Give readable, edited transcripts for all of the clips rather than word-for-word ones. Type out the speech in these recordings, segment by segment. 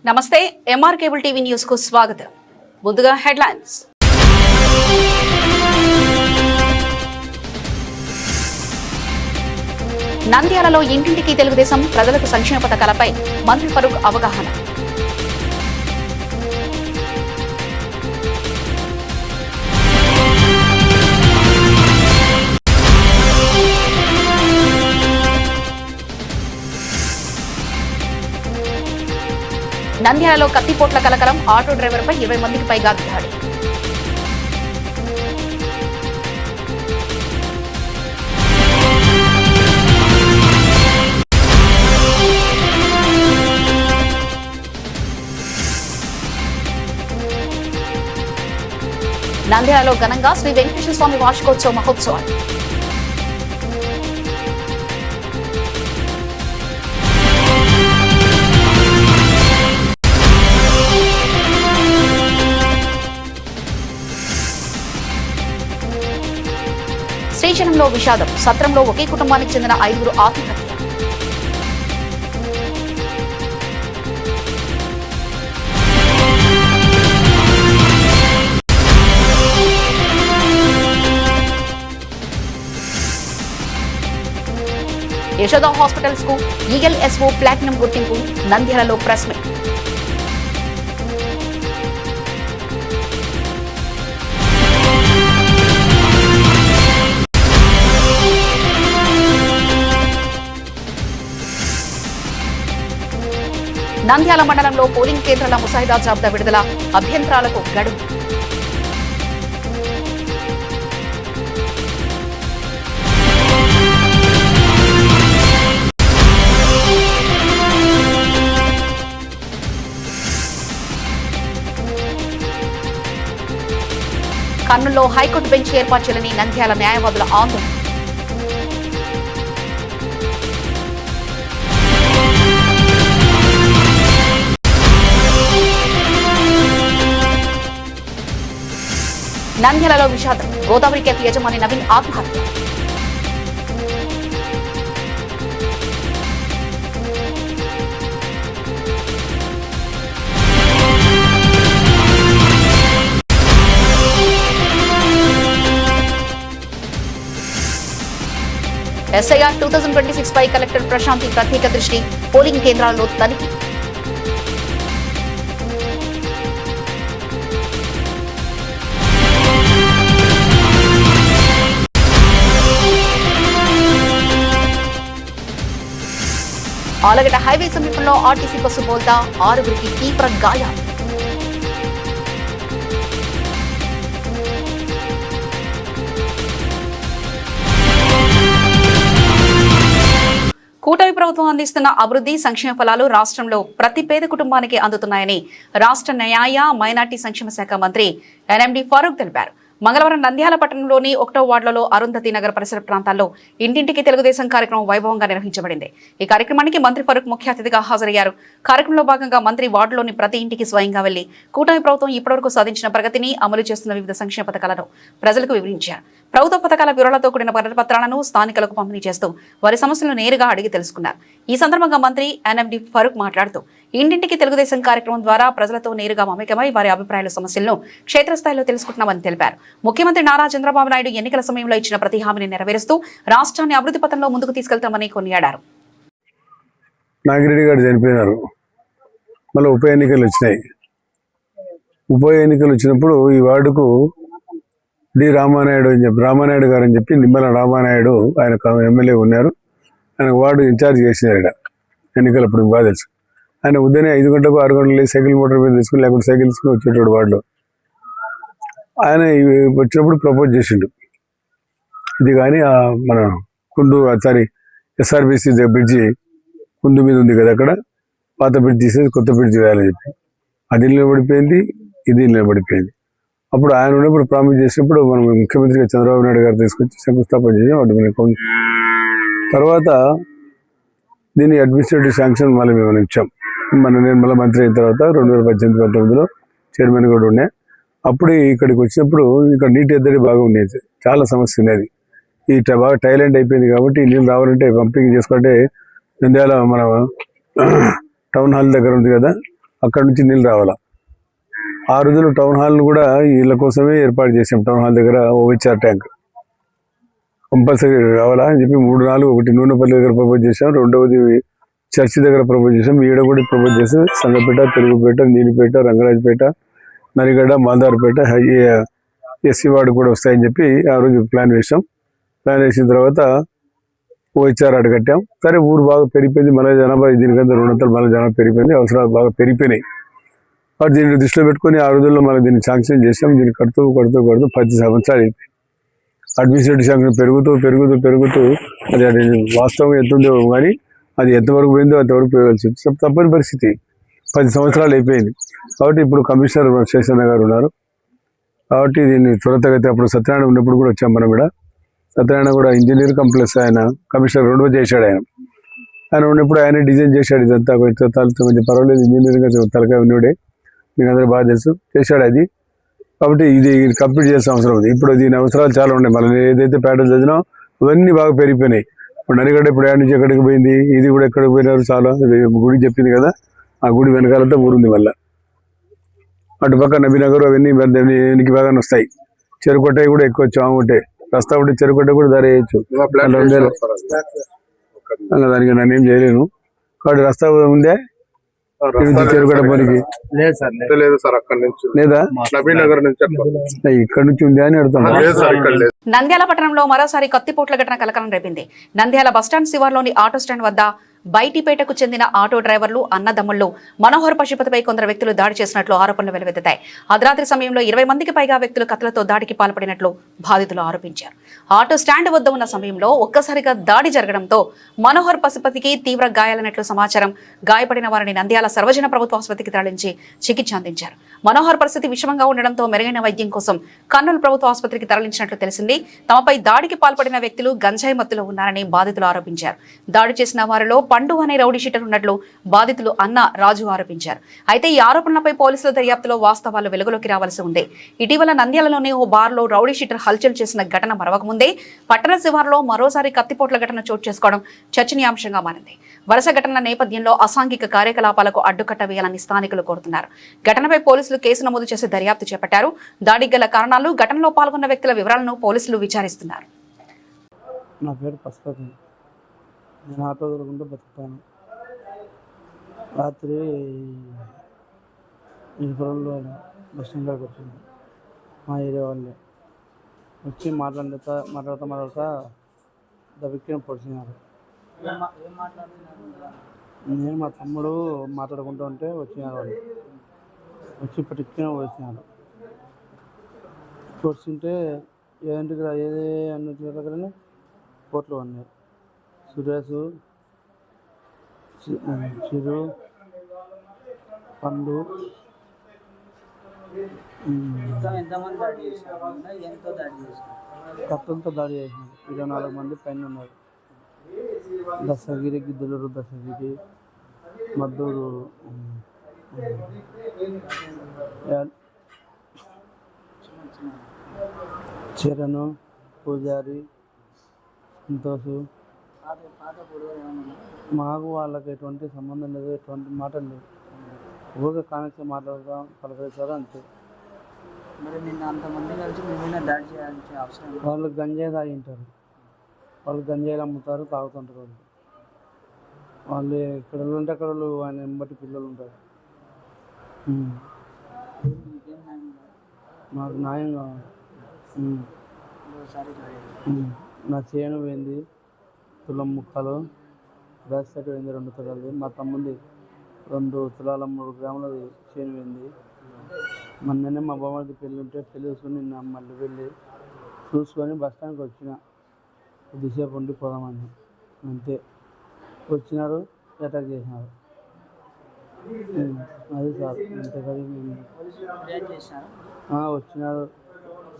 నమస్తే MR cable TV news కు స్వాగతం. ముందుగా హెడ్లైన్స్. నంద్యాలలో ఇంటింటికి తెలుగుదేశం ప్రజలకు సంక్షేమ పథకాలపై మంత్రి ఫరూక్ అవగాహన. నంద్యాలలో కత్తిపోట్ల కలకలం, ఆటో డ్రైవర్పై 20 మందికి పైగా దాడి. నంద్యాలలో ఘనంగా శ్రీ వెంకటేశ్వర స్వామి వార్షికోత్సవ మహోత్సవాలు. శ్రీశైలంలో విషాదం, సత్రంలో ఒకే కుటుంబానికి చెందిన 5 ఆత్మహత్య. యశోద హాస్పిటల్స్ కు ఈఎల్ఎస్ఓ ప్లాటినం గుర్తింపు. నంద్యాలలో ప్రెస్ మీట్. నంద్యాల మండలంలో పోలింగ్ కేంద్రాల ముసాయిదా జాబితా విడుదల, అభ్యంతరాలకు గడువు. కర్నూలులో హైకోర్టు బెంచ్ ఏర్పాటు చేయాలని నంద్యాల న్యాయవాదుల ఆందోళన. నంద్యాలలో విషాదం, గోదావరి కేఫ్ యజమాని నవీన్ ఆత్మహత్య. ఎస్ఐఆర్ 2026 పై కలెక్టర్ ప్రశాంతి ప్రత్యేక దృష్టి, పోలింగ్ కేంద్రాల్లో తనిఖీ. ఆలగడ్డ హైవే సమీపంలో ఆర్టీసీ బస్సు బోల్తా, 6 తీవ్ర గాయాలు. కూటమి ప్రభుత్వం అందిస్తున్న అభివృద్ధి సంక్షేమ ఫలాలు రాష్ట్రంలో ప్రతి పేద కుటుంబానికి అందుతున్నాయని రాష్ట్ర న్యాయ మైనార్టీ సంక్షేమ శాఖ మంత్రి ఎన్ఎండి ఫరూక్ తెలిపారు. మంగళవారం నంద్యాల పట్టణంలోని 1వ వార్డులో అరుంధతి నగర్ పరిసర ప్రాంతాల్లో ఇంటింటికి తెలుగుదేశం కార్యక్రమం వైభవంగా నిర్వహించబడింది. ఈ కార్యక్రమానికి మంత్రి ఫరూక్ ముఖ్య అతిథిగా హాజరయ్యారు. కార్యక్రమంలో భాగంగా మంత్రి వార్డులోని ప్రతి ఇంటికి స్వయంగా వెళ్లి కూటమి ప్రభుత్వం ఇప్పటివరకు సాధించిన ప్రగతిని, అమలు చేస్తున్న వివిధ సంక్షేమ పథకాలను ప్రజలకు వివరించారు. ప్రభుత్వ పథకాల వివరాలతో కూడిన పత్రాలను స్థానికులకు పంపిణీ చేస్తూ వారి సమస్యలను నేరుగా అడిగి తెలుసుకున్నారు. ఈ సందర్భంగా మంత్రి ఎన్ఎండి ఫరూక్ మాట్లాడుతూ ఇంటింటికి తెలుగుదేశం కార్యక్రమం ద్వారా ప్రజలతో నేరుగా మమేకమై వారి అభిప్రాయాల సమస్యలను క్షేత్రస్థాయిలో తెలుసుకుంటున్నామని తెలిపారు. ముఖ్యమంత్రి నారా చంద్రబాబు నాయుడు ఎన్నికల సమయంలో ఇచ్చిన ప్రతి హామీని నెరవేరుస్తూ రాష్ట్రాన్ని అభివృద్ధి పథంలో ముందుకు తీసుకెళ్తామని కొనియాడారు. నాగిరెడ్డి గారు చనిపోయినారు, మళ్ళీ ఉప ఎన్నికలు వచ్చినాయి. ఉప ఎన్నికలు వచ్చినప్పుడు ఈ వార్డుకు డి రామానాయుడు అని చెప్పి రామానాయుడు గారు అని చెప్పి నిమ్మల రామానాయుడు ఆయన ఎమ్మెల్యే ఉన్నారు. ఆయన వార్డు ఇన్ఛార్జ్ చేసినారు. ఇక్కడ ఎన్నికలప్పుడు బాగా తెలుసు. ఆయన ఉదయం 5 గంటలకు 6 గంటలు సైకిల్ మోటార్ మీద తీసుకుని లేకుంటే సైకిల్ తీసుకుని వచ్చేటాడు వార్డులో. ఆయన వచ్చినప్పుడు ప్రపోజ్ చేసిండు, ఇది కానీ మన కుండు ఎస్ఆర్బిసి బ్రిడ్జి కుండు మీద ఉంది కదా, అక్కడ పాత బ్రిడ్జ్ తీసేసి కొత్త బ్రిడ్జ్ వేయాలని చెప్పి అది నిలబడిపోయింది, ఇది నిలబడిపోయింది. అప్పుడు ఆయన ఉన్నప్పుడు ప్రామిస్ చేసినప్పుడు మనం ముఖ్యమంత్రిగా చంద్రబాబు నాయుడు గారు తీసుకొచ్చి శంకుస్థాపన చేసాం. వాటి తర్వాత దీన్ని అడ్మినిస్ట్రేటివ్ శాంక్షన్ మళ్ళీ మేము ఇచ్చాం. నేను మళ్ళీ మంత్రి అయిన తర్వాత 2018-19లో చైర్మన్ కూడా ఉండే. అప్పుడు ఇక్కడికి వచ్చినప్పుడు ఇక్కడ నీటి ఎద్దడి బాగా ఉండేది, చాలా సమస్య ఉండేది. ఈ బాగా టైలెంట్ అయిపోయింది కాబట్టి నీళ్ళు రావాలంటే పంపింగ్ చేసుకుంటే నంద్యాల మన టౌన్ హాల్ దగ్గర ఉంది కదా, అక్కడ నుంచి నీళ్ళు రావాలా. ఆ రోజుల్లో టౌన్ హాల్ కూడా వీళ్ళ కోసమే ఏర్పాటు చేసాం. టౌన్ హాల్ దగ్గర ఓవిచార్ ట్యాంక్ కంపల్సరీ రావాలా అని చెప్పి 3-4 ఒకటి నూనెపల్లి దగ్గర ప్రపోజ్ చేసాం, రెండవది చర్చి దగ్గర ప్రపోజ్ చేసాం, ఈడ కూడా ప్రపోజ్ చేసాం. సంగపేట, తెలుగుపేట, నీలిపేట, రంగరాజపేట, నరిగడ్డ, మాదారపేట, ఎస్సీ వార్డు కూడా వస్తాయని చెప్పి ఆ రోజు ప్లాన్ వేసాం. ప్లాన్ వేసిన తర్వాత ఓహెచ్ఆర్ అడగట్టాం. సరే ఊరు బాగా పెరిగిపోయింది, మన జనాభా దీనికంతా 200 మన జనాభా పెరిగిపోయింది, అవసరాలు బాగా పెరిగిపోయినాయి. వాటి దీన్ని దృష్టిలో పెట్టుకుని ఆ రోజుల్లో మనం దీన్ని శాంక్షన్ చేసాం. దీన్ని కడుతూ 10 సంవత్సరాలు అయిపోయింది. అడ్మినిస్ట్రేటివ్ శాంక్షన్ పెరుగుతూ అది వాస్తవం ఎంత ఉందో కానీ అది ఎంతవరకు పోయిందో అంతవరకు పోయవలసి తప్పని పరిస్థితి. 10 సంవత్సరాలు అయిపోయింది. కాబట్టి ఇప్పుడు కమిషనర్ శేషన్న గారు ఉన్నారు. కాబట్టి దీన్ని త్వరితగతి అప్పుడు సత్యనారాయణ ఉన్నప్పుడు కూడా వచ్చాం మనం. కూడా సత్యనారాయణ కూడా ఇంజనీర్ కంప్లెక్స్ ఆయన కమిషనర్ 2 చేశాడు. ఆయన ఉన్నప్పుడు ఆయన డిజైన్ చేశాడు. ఇదంతా కొంచెం పర్వాలేదు, ఇంజనీరింగ్ తలకాయ ఉన్నోడే, మీకు అందరూ బాగా తెలుసు, చేశాడు అది. కాబట్టి ఇది కంప్లీట్ చేసిన అవసరం ఉంది. ఇప్పుడు దీని అవసరాలు చాలా ఉన్నాయి. మళ్ళీ ఏదైతే ప్యాటర్న్ చదివినా అవన్నీ బాగా పెరిగిపోయినాయి. ఇప్పుడు నరిగడ్డ ఇప్పుడు ఎక్కడి నుంచి ఎక్కడికి పోయింది, ఇది కూడా ఎక్కడికి పోయినారు. చాలా గుడి చెప్పింది కదా, ఆ గుడి వెనకాలంతా ఊరుంది. మళ్ళీ అటుపక్క నబీనగర్ అవన్నీ వెనక్కి బాగానే వస్తాయి. చెరుకొట్టాయి కూడా ఎక్కువ చాముంటే రస్తా ఉంటే చెరుకొట్ట కూడా ధర వేయచ్చు. దానికి నన్ను ఏం చేయలేను. కాబట్టి రస్తా ఉందే చెరుకొట్ట పనికి లేదా ఇక్కడ నుంచి ఉంది అని అడుగుతాను. నంద్యాల పట్టణంలో మరోసారి కత్తిపోట్ల ఘటన కలకలం రేపింది. నంద్యాల బస్టాండ్ శివార్లోని ఆటో స్టాండ్ వద్ద బైటిపేటకు చెందిన ఆటో డ్రైవర్లు అన్నదమ్ముళ్లు మనోహర్ పశుపతిపై కొందరు వ్యక్తులు దాడి చేసినట్లు ఆరోపణలు వెలువెత్తాయి. అర్ధరాత్రి సమయంలో 20 మందికి పైగా వ్యక్తులు కత్తులతో దాడికి పాల్పడినట్లు బాధితులు ఆరోపించారు. ఆటో స్టాండ్ వద్ద ఉన్న సమయంలో ఒక్కసారిగా దాడి జరగడంతో మనోహర్ పశుపతికి తీవ్ర గాయాలైనట్లు సమాచారం. గాయపడిన వారిని నంద్యాల సర్వజన ప్రభుత్వ ఆసుపత్రికి తరలించి చికిత్స అందించారు. మనోహర్ పరిస్థితి విషమంగా ఉండడంతో మెరుగైన వైద్యం కోసం కర్నూలు ప్రభుత్వ ఆసుపత్రికి తరలించినట్లు తెలిసింది. తమపై దాడికి పాల్పడిన వ్యక్తులు గంజాయి మత్తులో ఉన్నారని బాధితులు ఆరోపించారు. దాడి చేసిన వారిలో పండు అనే రౌడీ షీటర్ ఉన్నట్లు బాధితులు అన్న రాజు ఆరోపించారు. అయితే ఈ ఆరోపణలపై పోలీసుల దర్యాప్తులో వాస్తవాలు వెలుగులోకి రావాల్సి ఉంది. ఇటీవల నంద్యాలలోని ఓ బార్లో రౌడీ షీటర్ హల్చల్ చేసిన ఘటన మరవకముందే పట్టణ శివార్లో మరోసారి కత్తిపోట్ల ఘటన చోటు చేసుకోవడం చర్చనీయాంశంగా మారింది. వరుస ఘటనల నేపథ్యంలో అసాంఘిక కార్యకలాపాలకు అడ్డుకట్ట వేయాలని స్థానికులు కోరుతున్నారు. ఘటనపై పోలీసులు కేసు నమోదు చేసి దర్యాప్తు చేపట్టారు. దాడికి గల కారణాలు, ఘటనలో పాల్గొన్న వ్యక్తుల వివరాలను పోలీసులు విచారిస్తున్నారు. నా పేరు పశుపతి. నేను ఆటో దొరకకుండా బతుకుతాను. రాత్రి ఈ పొలంలో బస్ స్టాండ్ దగ్గరకు వచ్చింది. మా ఏరియా వాళ్ళే వచ్చి మాట్లాడుతా దబిక్కిన పొడిచినారు. నేను మా తమ్ముడు మాట్లాడుకుంటూ ఉంటే వచ్చినారు. వాళ్ళు వచ్చి పట్టుకుని వచ్చినారు. పొడిచింటే ఏదంటే ఏదే అన్న దగ్గరనే కోట్లు అన్నారు. సురేష్, చిరు, పండు కత్తంతో దాడి చేసినారు. 24 మంది పైన ఉన్నారు. దశగిరి, గిద్దలూరు దశగిరి, మద్దూరు చరణ్, పూజారి, సంతోష్. మాకు వాళ్ళకి ఎటువంటి సంబంధం లేదు, ఎటువంటి మాటలు లేవు. ఊరికే కానిస్తే మాట్లాడతాం, పలకరిస్తారు అంతే. మరి నిన్న అంతమంది కలిసి మిమ్మల్ని దాడి చేయాల్సిన అవసరం? వాళ్ళు గంజాయి తాగింటారు, వాళ్ళు గంజాయిలు అమ్ముతారు, తాగుతుంటారు. వాళ్ళు ఎక్కడ ఉంటే అక్కడ ఆయన బట్టి పిల్లలు ఉంటారు. మాకు న్యాయం కావాలి. నా చేను పోయింది, తులం ముక్కలు, గ్యాస్ సెట్ పోయింది 2 తులాలు. మా తమ్ముంది 2 తులాల 3 గ్రాముల చేను పోయింది. మొన్ననే మా బామ్మది పెళ్ళి ఉంటే పెళ్ళి చూసుకొని నిన్న మళ్ళీ వెళ్ళి చూసుకొని బస్ స్టాండ్కి వచ్చిన. కొద్దిసేపు ఉండి పోదామని అంతే. వచ్చినారు, అటాక్ చేసినారు. అది సార్ అంతే కదా. వచ్చినారు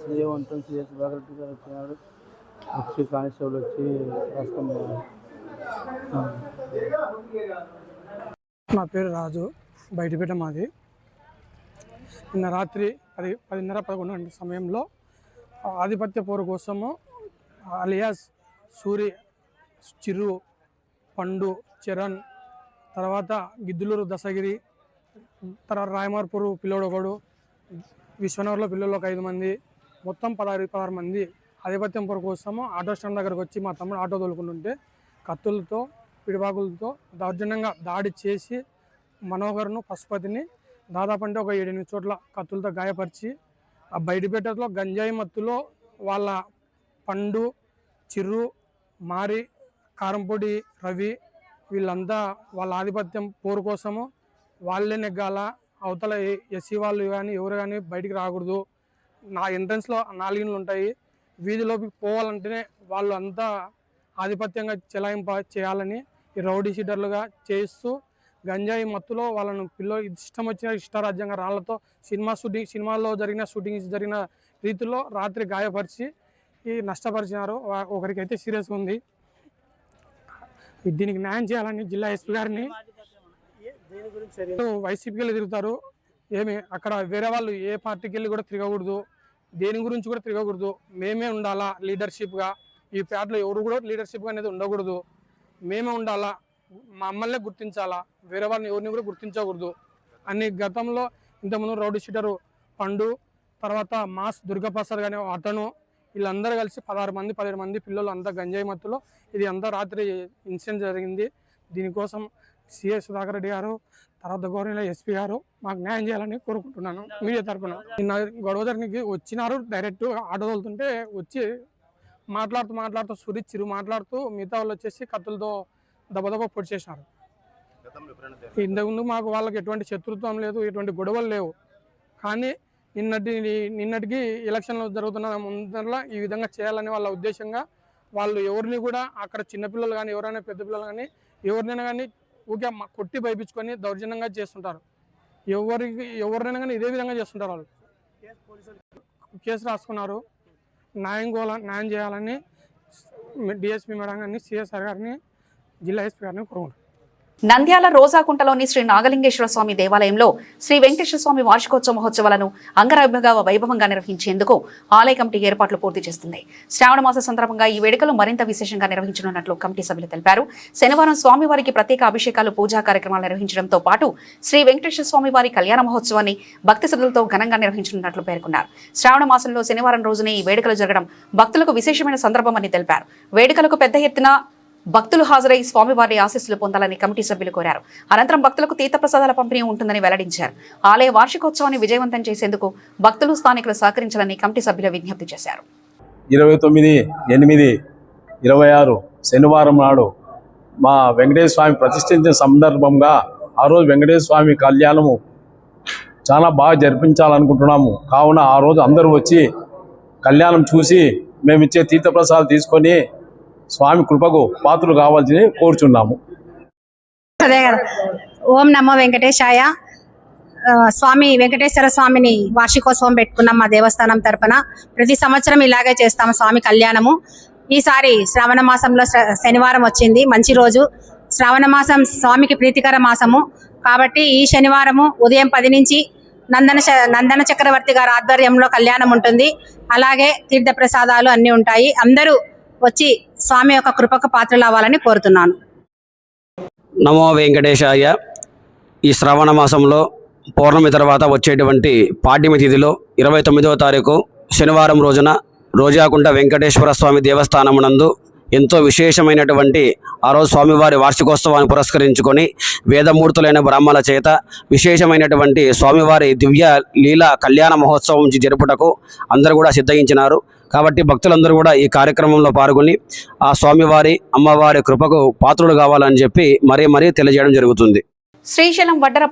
సీఏ ఉంటుంది, సిఎస్ బాగరెడ్డి గారు వచ్చినారు. వచ్చి కానిస్టేబుల్ వచ్చి రాసుకున్నారు. నా పేరు రాజు, బయటపేట మాది. నిన్న రాత్రి 10:30-11 గంటల సమయంలో ఆధిపత్య పోరు కోసము అలియాస్ సూరి, చిరు, పండు, చరణ్, తర్వాత గిద్దలూరు దశగిరి, తర్వాత రాయమార్పూర్ పిల్లోడు ఒకడు, విశ్వనగర్లో పిల్లలు ఒక 5 మంది, మొత్తం 16 మంది ఆధిపత్యం కోసము ఆటో స్టాండ్ దగ్గరకు వచ్చి మా తమ్ముడు ఆటో తోలుకుంటుంటే కత్తులతో పిడిబాకులతో దౌర్జన్యంగా దాడి చేసి మనోహర్ను పశుపతిని దాదాపు అంటే ఒక 7-8 చోట్ల కత్తులతో గాయపరిచి ఆ బయటపేటలో గంజాయి మత్తులో వాళ్ళ పండు, చిర్రు, మారి, కారంపొడి, రవి వీళ్ళంతా వాళ్ళ ఆధిపత్యం పోరు కోసము వాళ్ళే నెగ్గాల, అవతల ఎస్సీ వాళ్ళు కానీ ఎవరు కానీ బయటికి రాకూడదు, నా ఎంట్రన్స్లో 4 ఇండ్లు ఉంటాయి, వీధిలోకి పోవాలంటేనే వాళ్ళు అంతా ఆధిపత్యంగా చెలాయింప చేయాలని ఈ రౌడీ షీటర్లుగా చేస్తూ గంజాయి మత్తులో వాళ్ళను ఇష్టం వచ్చిన ఇష్టారాజ్యంగా రాళ్లతో సినిమాల్లో జరిగిన షూటింగ్స్ జరిగిన రీతిలో రాత్రి గాయపరిచి నష్టపరిచినారు. ఒకరికైతే సీరియస్గా ఉంది. దీనికి న్యాయం చేయాలని జిల్లా ఎస్పీ గారిని వైసీపీకి వెళ్ళి తిరుగుతారు. అక్కడ వేరే వాళ్ళు ఏ పార్టీకి వెళ్ళి కూడా తిరగకూడదు, దేని గురించి కూడా తిరగకూడదు, మేమే ఉండాలా లీడర్షిప్గా. ఈ ప్యాట్లో ఎవరు కూడా లీడర్షిప్గా అనేది ఉండకూడదు, మేమే ఉండాలా, మమ్మల్నే గుర్తించాలా, వేరే వాళ్ళని ఎవరిని కూడా గుర్తించకూడదు అని గతంలో ఇంతకుముందు రౌడీ షీటరు పండు, తర్వాత మాస్ దుర్గాప్రసాద్ కానీ అతను వీళ్ళందరూ కలిసి 17 మంది పిల్లలు అంతా గంజాయి మత్తులో ఇది అంతా రాత్రి ఇన్సిడెంట్ జరిగింది. దీనికోసం సిఐ సుధాకర్ రెడ్డి గారు, తర్వాత గౌరవ ఎస్పీ గారు మాకు న్యాయం చేయాలని కోరుకుంటున్నాను మీడియా తరఫున. నిన్న గొడవ జరిగి వచ్చినారు, డైరెక్ట్ ఆటో తోలుతుంటే వచ్చి మాట్లాడుతూ సురిచ్చిరు మాట్లాడుతూ మిగతా వాళ్ళు వచ్చేసి కత్తులతో దెబ్బ పొడి చేసినారు. ఇంతకుముందు మాకు వాళ్ళకి ఎటువంటి శత్రుత్వం లేదు, ఎటువంటి గొడవలు లేవు. కానీ నిన్నటికి ఎలక్షన్లు జరుగుతున్న ముందరలా ఈ విధంగా చేయాలని వాళ్ళ ఉద్దేశంగా వాళ్ళు ఎవరిని కూడా అక్కడ చిన్నపిల్లలు కానీ ఎవరైనా పెద్ద పిల్లలు కానీ ఎవరినైనా కానీ ఊకే కొట్టి భయపించుకొని దౌర్జన్యంగా చేస్తుంటారు. ఎవరినైనా కానీ ఇదే విధంగా చేస్తుంటారు. వాళ్ళు కేసు రాసుకున్నారు. న్యాయం చేయాలని డిఎస్పీ మేడం గారిని, సిఎస్ఆర్ గారిని, జిల్లా ఎస్పీ గారిని కోరుకుంటున్నారు. నంద్యాల రోజాకుంటలోని శ్రీ నాగలింగేశ్వర స్వామి దేవాలయంలో శ్రీ వెంకటేశ్వర స్వామి వార్షికోత్సవ మహోత్సవాలను అంగరంగ వైభవంగా నిర్వహించేందుకు ఆలయ కమిటీ ఏర్పాట్లు పూర్తి చేస్తుంది. శ్రావణ మాస సందర్భంగా ఈ వేడుకలు మరింత విశేషంగా నిర్వహించనున్నట్లు కమిటీ సభ్యులు తెలిపారు. శనివారం స్వామివారికి ప్రత్యేక అభిషేకాలు, పూజా కార్యక్రమాలు నిర్వహించడంతో పాటు శ్రీ వెంకటేశ్వర స్వామి వారి కళ్యాణ మహోత్సవాన్ని భక్తి శ్రద్ధలతో ఘనంగా నిర్వహించనున్నట్లు పేర్కొన్నారు. శ్రావణ మాసంలో శనివారం రోజునే ఈ వేడుకలు జరగడం భక్తులకు విశేషమైన సందర్భమని తెలిపారు. వేడుకలకు పెద్ద ఎత్తున భక్తులు హాజరై స్వామివారి ఆశీస్సులు పొందాలని కమిటీ సభ్యులు కోరారు. అనంతరం భక్తులకు తీర్థప్రసాదాల పంపిణీ ఉంటుందని వెల్లడించారు. ఆలయ వార్షికోత్సవాన్ని విజయవంతం చేసేందుకు భక్తులు, స్థానికులు సహకరించాలని కమిటీ సభ్యులు విజ్ఞప్తి చేశారు. 29/8/26 శనివారం నాడు మా వెంకటేశ్వర స్వామి ప్రతిష్ఠించిన సందర్భంగా ఆ రోజు వెంకటేశ్వర స్వామి కళ్యాణము చాలా బాగా జరిపించాలనుకుంటున్నాము. కావున ఆ రోజు అందరూ వచ్చి కళ్యాణం చూసి మేము ఇచ్చే తీర్థప్రసాదాలు తీసుకొని స్వామి కృపకు పాత్రలు కావాల్సింది కోరుచున్నాము. అదే కదా. ఓం నమో వెంకటేశాయ. స్వామి వెంకటేశ్వర స్వామిని వార్షికోత్సవం పెట్టుకున్నాం మా దేవస్థానం తరపున. ప్రతి సంవత్సరం ఇలాగే చేస్తాము స్వామి కళ్యాణము. ఈసారి శ్రావణ మాసంలో శనివారం వచ్చింది, మంచి రోజు. శ్రావణ మాసం స్వామికి ప్రీతికర మాసము కాబట్టి ఈ శనివారము ఉదయం 10 నుంచి నందన చక్రవర్తి గారి ఆధ్వర్యంలో కళ్యాణం ఉంటుంది. అలాగే తీర్థ ప్రసాదాలు అన్నీ ఉంటాయి. అందరూ వచ్చి స్వామి యొక్క కృపకు పాత్రలు అవ్వాలని కోరుతున్నాను. నమో వెంకటేశాయ. ఈ శ్రావణ మాసంలో పౌర్ణమి తర్వాత వచ్చేటువంటి పాడ్యమి తిథిలో 29వ తారీఖు శనివారం రోజున రోజాకుంట వెంకటేశ్వర స్వామి దేవస్థానమునందు ఎంతో విశేషమైనటువంటి ఆ రోజు స్వామివారి వార్షికోత్సవాన్ని పురస్కరించుకొని వేదమూర్తులైన బ్రాహ్మణుల చేత విశేషమైనటువంటి స్వామివారి దివ్య లీలా కళ్యాణ మహోత్సవం జరుపుటకు అందరూ కూడా సిద్ధగించినారు. కాబట్టి భక్తులందరూ కూడా ఈ కార్యక్రమంలో పాల్గొని ఆ స్వామివారి, అమ్మవారి కృపకు పాత్రులు కావాలని చెప్పి మరీ తెలియజేయడం జరుగుతుంది. శ్రీశైలం వడ్డర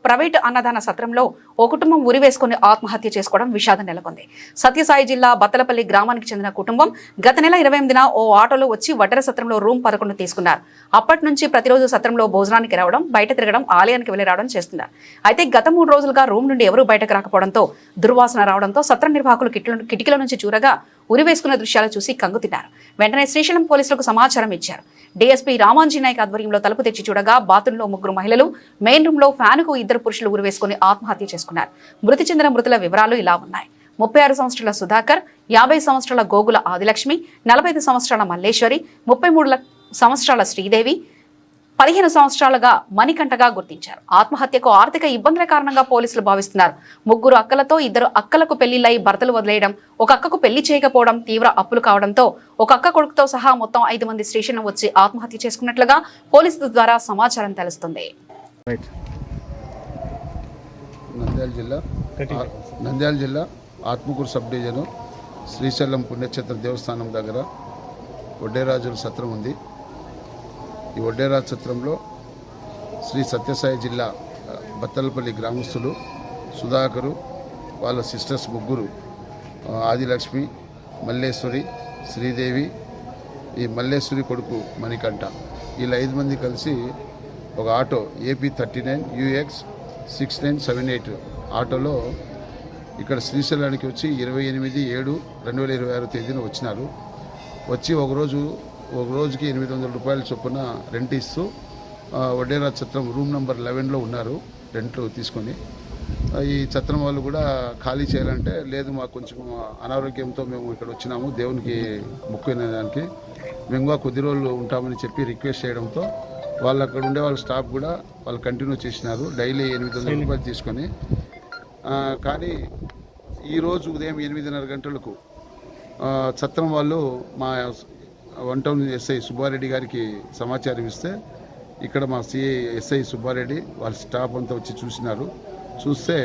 ప్రైవేటు అన్నదాన సత్రంలో ఓ కుటుంబం ఉరివేసుకుని ఆత్మహత్య చేసుకోవడం విషాదం నెలకొంది. సత్యసాయి జిల్లా బత్తలపల్లి గ్రామానికి చెందిన కుటుంబం గత నెల 28న ఓ ఆటోలో వచ్చి వడ్డర సత్రంలో రూమ్ 11 తీసుకున్నారు. అప్పటి నుంచి ప్రతిరోజు సత్రంలో భోజనానికి రావడం, బయట తిరగడం, ఆలయానికి వెళ్లి రావడం చేస్తున్నారు. అయితే గత 3 రోజులుగా రూమ్ నుండి ఎవరూ బయటకు రాకపోవడంతో దుర్వాసన రావడంతో సత్రం నిర్వాహకులు కిటికీల నుంచి చూరగా ఉరివేసుకున్న దృశ్యాలు చూసి కంగుతిన్నారు. వెంటనే శ్రీశైలం పోలీసులకు సమాచారం ఇచ్చారు. డీఎస్పీ రామాంజీ నాయక్ ఆధ్వర్యంలో తలుపు తెచ్చి చూడగా బాత్రూంలో 3 మహిళలు, మెయిన్ రూమ్ లో ఫ్యాన్కు 2 పురుషులు ఉరివేసుకుని ఆత్మహత్య చేసుకున్నారు. మృతి చెందిన మృతుల వివరాలు ఇలా ఉన్నాయి. 36 సంవత్సరాల సుధాకర్, 50 సంవత్సరాల గోగుల ఆదిలక్ష్మి, 45 సంవత్సరాల మల్లేశ్వరి, 33 సంవత్సరాల శ్రీదేవి, 15 సంవత్సరాలుగా మణికంఠగా గుర్తించారు. ఆత్మహత్యకు ఆర్థిక ఇబ్బందుల కారణంగా పోలీసులు భావిస్తున్నారు. 3 అక్కలతో 2 అక్కలకు పెళ్లిళ్లై భర్తలు వదిలేయడం, ఒక అక్కకు పెళ్లి చేయకపోవడం, తీవ్ర అప్పులు కావడంతో ఒక అక్క కొడుకుతో సహా మొత్తం 5 మంది స్టేషన్ వచ్చి ఆత్మహత్య చేసుకున్నట్లుగా పోలీసుల ద్వారా సమాచారం తెలుస్తుంది. నంద్యాల జిల్లా ఆత్మకూరు సబ్ డివిజను శ్రీశైలం పుణ్యక్షేత్ర దేవస్థానం దగ్గర వడ్డేరాజుల సత్రం ఉంది. ఈ వడ్డేరాజు సత్రంలో శ్రీ సత్యసాయి జిల్లా బత్తలపల్లి గ్రామస్తులు సుధాకరు, వాళ్ళ సిస్టర్స్ 3, ఆదిలక్ష్మి, మల్లేశ్వరి, శ్రీదేవి, ఈ మల్లేశ్వరి కొడుకు మణికంఠ, వీళ్ళ 5 మంది కలిసి ఒక ఆటో AP 39 UX 6978 ఆటోలో ఇక్కడ శ్రీశైలానికి వచ్చి 28/7/2026 తేదీన వచ్చినారు. వచ్చి ఒక రోజుకి 800 రూపాయల చొప్పున రెంట్ ఇస్తూ వడ్డేరాజ్ ఛత్రం రూమ్ నెంబర్ 11లో ఉన్నారు రెంట్లు తీసుకొని. ఈ ఛత్రం వాళ్ళు కూడా ఖాళీ చేయాలంటే లేదు, మాకు కొంచెం అనారోగ్యంతో మేము ఇక్కడ వచ్చినాము, దేవునికి మొక్కునేదానికి మేము కొద్ది రోజులు ఉంటామని చెప్పి రిక్వెస్ట్ చేయడంతో వాళ్ళు అక్కడ ఉండే వాళ్ళ స్టాఫ్ కూడా వాళ్ళు కంటిన్యూ చేసినారు డైలీ 800 రూపాయలు తీసుకొని. కానీ ఈరోజు ఉదయం 8:30 గంటలకు ఛత్రం వాళ్ళు మా 1 టౌన్ SI సుబ్బారెడ్డి గారికి సమాచారం ఇస్తే ఇక్కడ మా SI సుబ్బారెడ్డి వాళ్ళ స్టాఫ్ అంతా వచ్చి చూసినారు. చూస్తే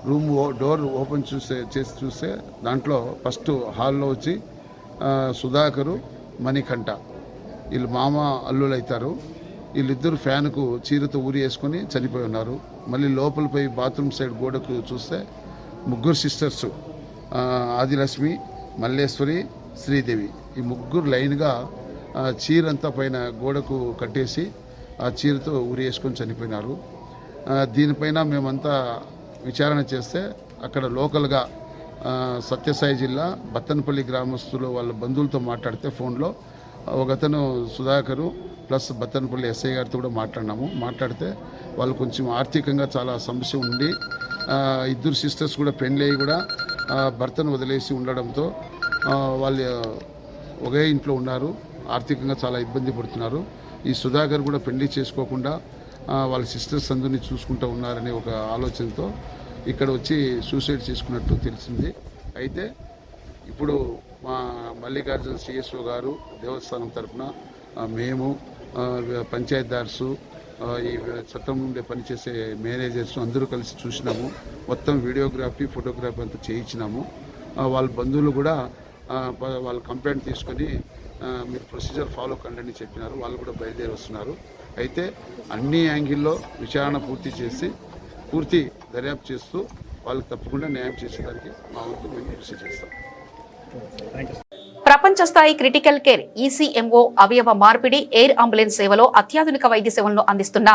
రూమ్ డోర్ ఓపెన్ చేసి చూస్తే దాంట్లో ఫస్ట్ హాల్లో వచ్చి సుధాకరు, మణికంఠ వీళ్ళు మామ అల్లులు అవుతారు. వీళ్ళిద్దరు ఫ్యాన్కు చీరతో ఊరి వేసుకొని చనిపోయి ఉన్నారు. మళ్ళీ లోపలిపై బాత్రూమ్ సైడ్ గోడకు చూస్తే 3 సిస్టర్స్ ఆదిలక్ష్మి, మల్లేశ్వరి, శ్రీదేవి ఈ 3 లైన్గా చీరంతా పైన గోడకు కట్టేసి ఆ చీరతో ఊరి వేసుకొని చనిపోయినారు. దీనిపైన మేమంతా విచారణ చేస్తే అక్కడ లోకల్గా సత్యసాయి జిల్లా బత్తనపల్లి గ్రామస్తులు వాళ్ళ బంధువులతో మాట్లాడితే ఫోన్లో ఒకతను సుధాకరు ప్లస్ బత్తనపల్లి SI గారితో కూడా మాట్లాడితే వాళ్ళు కొంచెం ఆర్థికంగా చాలా సమస్య ఉండి 2 సిస్టర్స్ కూడా పెళ్ళి కూడా భర్తను వదిలేసి ఉండడంతో వాళ్ళు ఒకే ఇంట్లో ఉన్నారు, ఆర్థికంగా చాలా ఇబ్బంది పడుతున్నారు. ఈ సుధాకర్ కూడా పెళ్లి చేసుకోకుండా వాళ్ళ సిస్టర్స్ అందరినీ చూసుకుంటూ ఉన్నారనే ఒక ఆలోచనతో ఇక్కడ వచ్చి సూసైడ్ చేసుకున్నట్టు తెలిసింది. అయితే ఇప్పుడు మా మల్లికార్జున CSO గారు దేవస్థానం తరఫున మేము పంచాయతీదార్సు ఈ చట్టం నుండి పనిచేసే మేనేజర్స్ అందరూ కలిసి చూసినాము. మొత్తం వీడియోగ్రఫీ ఫోటోగ్రఫీ అంతా చేయించినాము. వాళ్ళ బంధువులు కూడా వాళ్ళ కంప్లైంట్ తీసుకొని మీరు ప్రొసీజర్ ఫాలో కండి అని చెప్పినారు. వాళ్ళు కూడా బయలుదేరి వస్తున్నారు. అయితే అన్ని యాంగిల్లో విచారణ పూర్తి చేసి పూర్తి దర్యాప్తు చేస్తూ వాళ్ళకి తప్పకుండా న్యాయం చేసేదానికి మా వంతు మేము కృషి చేస్తాం. ప్రపంచ స్థాయి క్రిటికల్ కేర్ ECMO అవయవ మార్పిడి ఎయిర్ అంబులెన్స్ సేవలో అత్యాధునిక వైద్య సేవలను అందిస్తున్న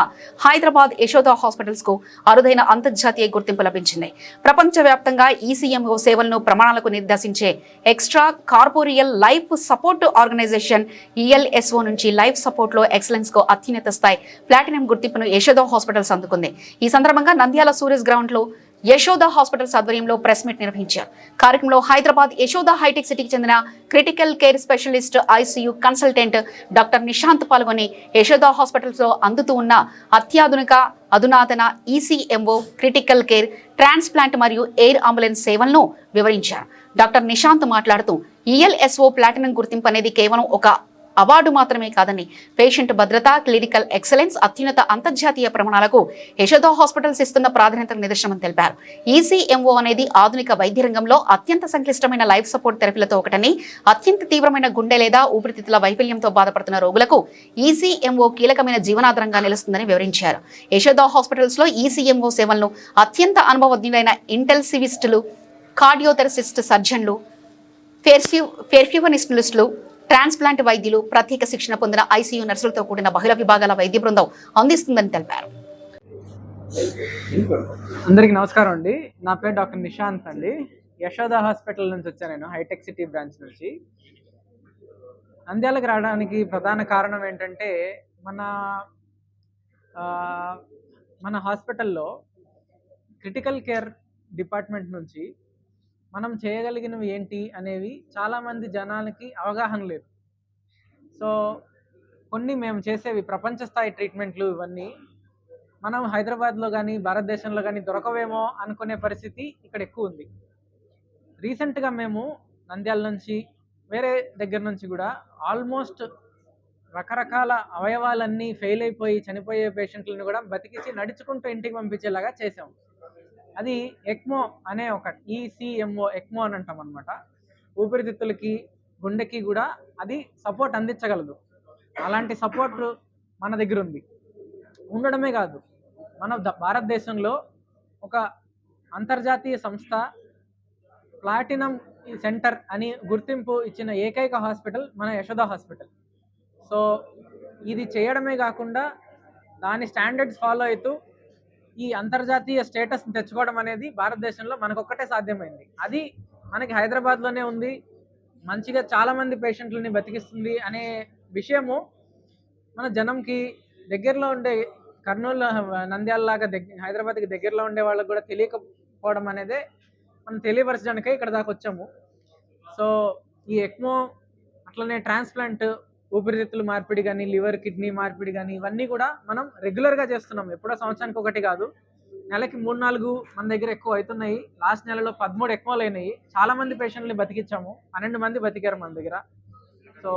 హైదరాబాద్ యశోద హాస్పిటల్స్ కు అరుదైన అంతర్జాతీయ గుర్తింపు లభించింది. ప్రపంచవ్యాప్తంగా ECMO సేవలను ప్రమాణాలకు నిర్దేశించే extra corporeal life support organisation ELSO నుంచి లైఫ్ సపోర్ట్ లో ఎక్సలెన్స్ కు అత్యున్నత స్థాయి ప్లాటినం గుర్తింపును యశోద హాస్పిటల్స్ అందుకుంది. ఈ సందర్భంగా నంద్యాల సూరజ్ గ్రౌండ్ లో యశోద హాస్పిటల్స్ ఆధ్వర్యంలో ప్రెస్ మీట్ నిర్వహించారు. కార్యక్రమంలో హైదరాబాద్ యశోద హైటెక్ సిటీకి చెందిన critical care specialist ICU consultant doctor Nishant పాల్గొని యశోద హాస్పిటల్స్ లో అందుతూ ఉన్న అత్యాధునిక అధునాతన ECMO క్రిటికల్ కేర్ ట్రాన్స్ప్లాంట్ మరియు ఎయిర్ అంబులెన్స్ సేవలను వివరించారు. డాక్టర్ నిశాంత్ మాట్లాడుతూ ELSO ప్లాటినం గుర్తింపు అనేది కేవలం ఒక అవార్డు మాత్రమే కాదని పేషెంట్ భద్రత, క్లినికల్ ఎక్సలెన్స్, అత్యున్నత అంతర్జాతీయ ప్రమాణాలకు యశోద హాస్పిటల్స్ ఇస్తున్న ప్రాధాన్యతకు నిదర్శనమని తెలిపారు. ECMO అనేది ఆధునిక వైద్య రంగంలో అత్యంత సంక్లిష్టమైన లైఫ్ సపోర్ట్ థెరపీలతో ఒకటని, అత్యంత తీవ్రమైన గుండె లేదా ఊపిరితిత్తుల వైఫల్యంతో బాధపడుతున్న రోగులకు ECMO కీలకమైన జీవనాధారంగా నిలుస్తుందని వివరించారు. యశోద హాస్పిటల్స్ లో ECMO సేవలను అత్యంత అనుభవజ్ఞులైన ఇంటెన్సివిస్టులు, కార్డియోథెరసిస్ట్ సర్జన్లు, పెర్ఫ్యూనిస్టులు, ట్రాన్స్ప్లాంట్ వైద్యులు, ప్రత్యేక శిక్షణ పొందిన ICU నర్సులతో కూడిన బహుళ విభాగాల వైద్య బృందం అందిస్తుందని తెలిపారు. అందరికీ నమస్కారం అండి. నా పేరు డాక్టర్ నిశాంత్ అండి. యశోద హాస్పిటల్ నుంచి వచ్చాను నేను, హైటెక్ సిటీ బ్రాంచ్ నుంచి. నంద్యాలకు రావడానికి ప్రధాన కారణం ఏంటంటే మన హాస్పిటల్లో క్రిటికల్ కేర్ డిపార్ట్మెంట్ నుంచి మనం చేయగలిగినవి ఏంటి అనేవి చాలామంది జనాలకి అవగాహన లేదు. సో కొన్ని మేము చేసేవి ప్రపంచ స్థాయి ట్రీట్మెంట్లు ఇవన్నీ మనం హైదరాబాద్లో కానీ భారతదేశంలో కానీ దొరకవేమో అనుకునే పరిస్థితి ఇక్కడ ఎక్కువ ఉంది. రీసెంట్గా మేము నంద్యాల నుంచి వేరే దగ్గర నుంచి కూడా ఆల్మోస్ట్ రకరకాల అవయవాలన్నీ ఫెయిల్ అయిపోయి చనిపోయే పేషెంట్లను కూడా బతికించి నడుచుకుంటూ ఇంటికి పంపించేలాగా చేసాం. అది ఎక్మో అనే ఒక ECMO ఎక్మో అని అంటాం అనమాట. ఊపిరితిత్తులకి గుండెకి కూడా అది సపోర్ట్ అందించగలదు. అలాంటి సపోర్ట్ మన దగ్గర ఉంది. ఉండడమే కాదు, మన భారతదేశంలో ఒక అంతర్జాతీయ సంస్థ ప్లాటినం సెంటర్ అని గుర్తింపు ఇచ్చిన ఏకైక హాస్పిటల్ మన యశోద హాస్పిటల్. సో ఇది చేయడమే కాకుండా దాని స్టాండర్డ్స్ ఫాలో అవుతూ ఈ అంతర్జాతీయ స్టేటస్ని తెచ్చుకోవడం అనేది భారతదేశంలో మనకొక్కటే సాధ్యమైంది. అది మనకి హైదరాబాద్లోనే ఉంది, మంచిగా చాలామంది పేషెంట్లని బతికిస్తుంది అనే విషయము మన జనంకి దగ్గరలో ఉండే కర్నూలు నంద్యాల లాగా హైదరాబాద్కి దగ్గరలో ఉండే వాళ్ళకి కూడా తెలియకపోవడం అనేదే మనం తెలియపరచడానికే ఇక్కడ దాకా వచ్చాము. సో ఈ ఎక్మో అట్లనే ట్రాన్స్ప్లాంట్ ఊపిరితిత్తుల మార్పిడి కానీ లివర్ కిడ్నీ మార్పిడి కానీ ఇవన్నీ కూడా మనం రెగ్యులర్గా చేస్తున్నాం. ఎప్పుడో సంవత్సరానికి ఒకటి కాదు, నెలకి 3-4 మన దగ్గర ఎక్కువ అవుతున్నాయి. లాస్ట్ నెలలో 13 ఎక్మోలు అయినాయి. చాలామంది పేషెంట్ని బతికించాము, 12 మంది బతికారు మన దగ్గర. సో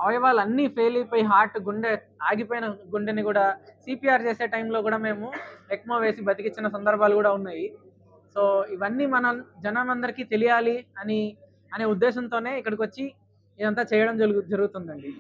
అవయవాలు అన్నీ ఫెయిల్ అయిపోయి హార్ట్ గుండె ఆగిపోయిన గుండెని కూడా CPR చేసే టైంలో కూడా మేము ఎక్మో వేసి బతికించిన సందర్భాలు కూడా ఉన్నాయి. సో ఇవన్నీ మన జనం అందరికీ తెలియాలి అనే ఉద్దేశంతోనే ఇక్కడికి వచ్చి ఇదంతా చేయడం జరుగుతుందండి.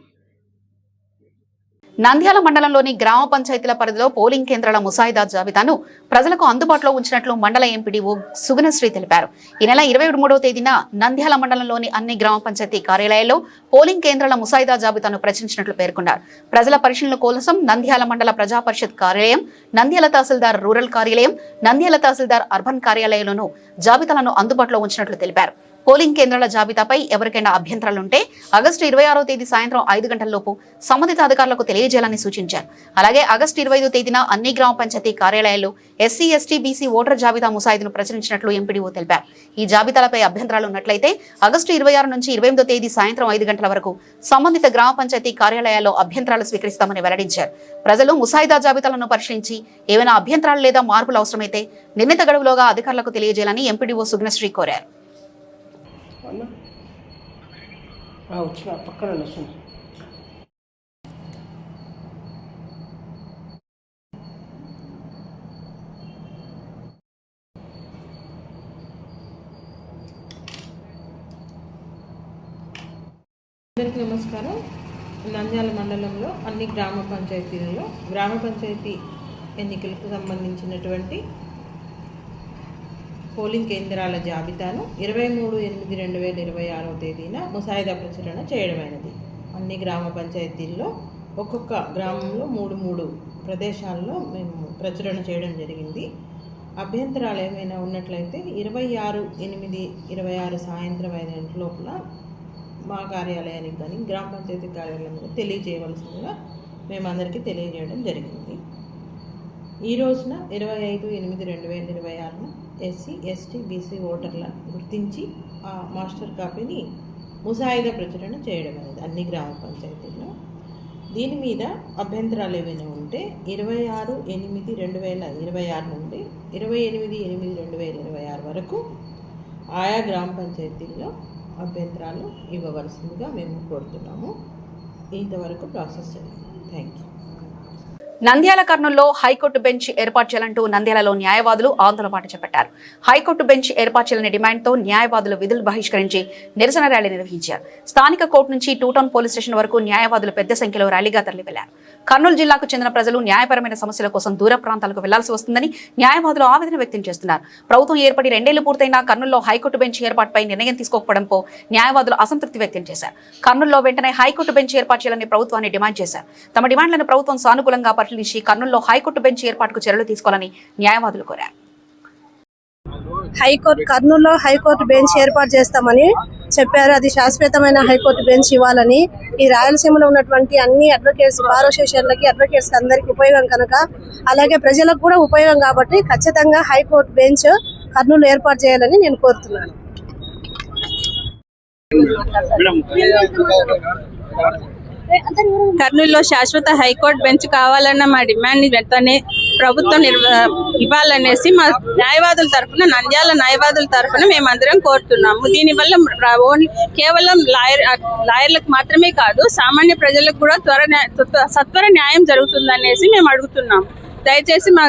నంద్యాల మండలంలోని గ్రామ పంచాయతీల పరిధిలో పోలింగ్ కేంద్రాల ముసాయిదా జాబితాను ప్రజలకు అందుబాటులో ఉంచినట్లు మండల ఎంపీడీఓ సుగుణశ్రీ తెలిపారు. ఈ నెల 23వ తేదీన నంద్యాల మండలంలోని అన్ని గ్రామ పంచాయతీ కార్యాలయాల్లో పోలింగ్ కేంద్రాల ముసాయిదా జాబితాను ప్రచురించినట్లు పేర్కొన్నారు. ప్రజల పరిశీలన కోసం నంద్యాల మండల ప్రజా పరిషత్ కార్యాలయం, నంద్యాల తహసీల్దార్ రూరల్ కార్యాలయం, నంద్యాల తహసీల్దార్ అర్బన్ కార్యాలయాలను జాబితాలను అందుబాటులో ఉంచినట్లు తెలిపారు. పోలింగ్ కేంద్రాల జాబితాపై ఎవరికైనా అభ్యంతరాలుంటే ఆగస్టు 26వ తేదీ సాయంత్రం 5 గంటలలోపు సంబంధిత అధికారులకు తెలియజేయాలని సూచించారు. అలాగే ఆగస్టు 25వ తేదీన అన్ని గ్రామ పంచాయతీ కార్యాలయాల్లో SC, ST, BC ఓటర్ జాబితా ముసాయిదాను ప్రచురించినట్లు ఎంపీడీఓ తెలిపారు. ఈ జాబితాలపై అభ్యంతరాలు ఉన్నట్లయితే ఆగస్టు 26 నుంచి 28వ తేదీ సాయంత్రం 5 గంటల వరకు సంబంధిత గ్రామ పంచాయతీ కార్యాలయాల్లో అభ్యంతరాలు స్వీకరిస్తామని వెల్లడించారు. ప్రజలు ముసాయిదా జాబితాలను పరిశీలించి ఏవైనా అభ్యంతరాలు లేదా మార్పులు అవసరమైతే నిర్ణీత గడువులోగా అధికారులకు తెలియజేయాలని ఎంపీడీఓ సుగుణశ్రీ కోరారు. వచ్చిన పక్కన వస్తుంది. అందరికీ నమస్కారం. నంద్యాల మండలంలో అన్ని గ్రామ పంచాయతీలలో గ్రామ పంచాయతీ ఎన్నికలకు సంబంధించినటువంటి పోలింగ్ కేంద్రాల జాబితాను 23/8/2026 తేదీన ముసాయిదా ప్రచురణ చేయడమైనది. అన్ని గ్రామ పంచాయతీల్లో ఒక్కొక్క గ్రామంలో 3 ప్రదేశాల్లో మేము ప్రచురణ చేయడం జరిగింది. అభ్యంతరాలు ఏమైనా ఉన్నట్లయితే 26/8/26 సాయంత్రం 5 గంటల లోపల మా కార్యాలయానికి కానీ గ్రామ పంచాయతీ కార్యాలయానికి తెలియజేయవలసిందిగా మేమందరికీ తెలియజేయడం జరిగింది. ఈ రోజున 25/8/2026 SC, ST, BC ఓటర్లను గుర్తించి ఆ మాస్టర్ కాపీని ముసాయిదా ప్రచురణ చేయడం అనేది అన్ని గ్రామ పంచాయతీల్లో. దీని మీద అభ్యంతరాలు ఏమైనా ఉంటే 26/8/2026 నుండి 28/8/2026 వరకు ఆయా గ్రామ పంచాయతీల్లో అభ్యంతరాలు ఇవ్వవలసిందిగా మేము కోరుతున్నాము. ఇంతవరకు ప్రాసెస్ జరిగింది. Thank you. నంద్యాల కర్నూలులో హైకోర్టు బెంచ్ ఏర్పాటు చేయాలంటూ నంద్యాలలో న్యాయవాదులు ఆందోళన బాట చేపట్టారు. హైకోర్టు బెంచ్ ఏర్పాటు చేయాలనే డిమాండ్తో న్యాయవాదులు విధులు బహిష్కరించి నిరసన ర్యాలీ నిర్వహించారు. స్థానిక కోర్టు నుంచి 2 టౌన్ పోలీస్ స్టేషన్ వరకు న్యాయవాదులు పెద్ద సంఖ్యలో ర్యాలీగా తరలి వెళ్లారు. కర్నూలు జిల్లాకు చెందిన ప్రజలు న్యాయపరమైన సమస్యల కోసం దూర ప్రాంతాలకు వెళ్లాల్సి వస్తుందని న్యాయవాదులు ఆవేదన వ్యక్తం చేస్తున్నారు. ప్రభుత్వం ఏర్పడి 2 ఏళ్లు పూర్తయినా కర్నూలులో హైకోర్టు బెంచ్ ఏర్పాటుపై నిర్ణయం తీసుకోకపోవడంతో న్యాయవాదులు అసంతృప్తి వ్యక్తం చేశారు. కర్నూలులో వెంటనే హైకోర్టు బెంచ్ ఏర్పాటు చేయాలని ప్రభుత్వాన్ని డిమాండ్ చేశారు. తమ డిమాండ్లను ప్రభుత్వం సానుకూలంగా పరిశీలించి కర్నూలులో హైకోర్టు బెంచ్ ఏర్పాటుకు చర్యలు తీసుకోవాలని న్యాయవాదులు కోరారు. కర్నూలులో హైకోర్టు బెంచ్ ఏర్పాటు చేస్తామని చెప్పారు. అది శాశ్వతమైన హైకోర్టు బెంచ్ ఇవ్వాలని, ఈ రాయలసీమలో ఉన్నటువంటి అన్ని అడ్వకేట్స్, బార్ అసోసియేషన్లకి, అడ్వకేట్స్ అందరికి ఉపయోగం కనుక, అలాగే ప్రజలకు కూడా ఉపయోగం కాబట్టి ఖచ్చితంగా హైకోర్టు బెంచ్ కర్నూలు ఏర్పాటు చేయాలని నేను కోరుతున్నాను. కర్నూలులో శాశ్వత హైకోర్టు బెంచ్ కావాలన్న మా డిమాండ్ వెంటనే ప్రభుత్వం ఇవ్వాలనేసి మా న్యాయవాదుల తరఫున, నంద్యాల న్యాయవాదుల తరఫున మేమందరం కోరుతున్నాము. దీనివల్ల కేవలం లాయర్లకు మాత్రమే కాదు, సామాన్య ప్రజలకు కూడా సత్వర న్యాయం జరుగుతుందనేసి మేము అడుగుతున్నాము. దయచేసి మా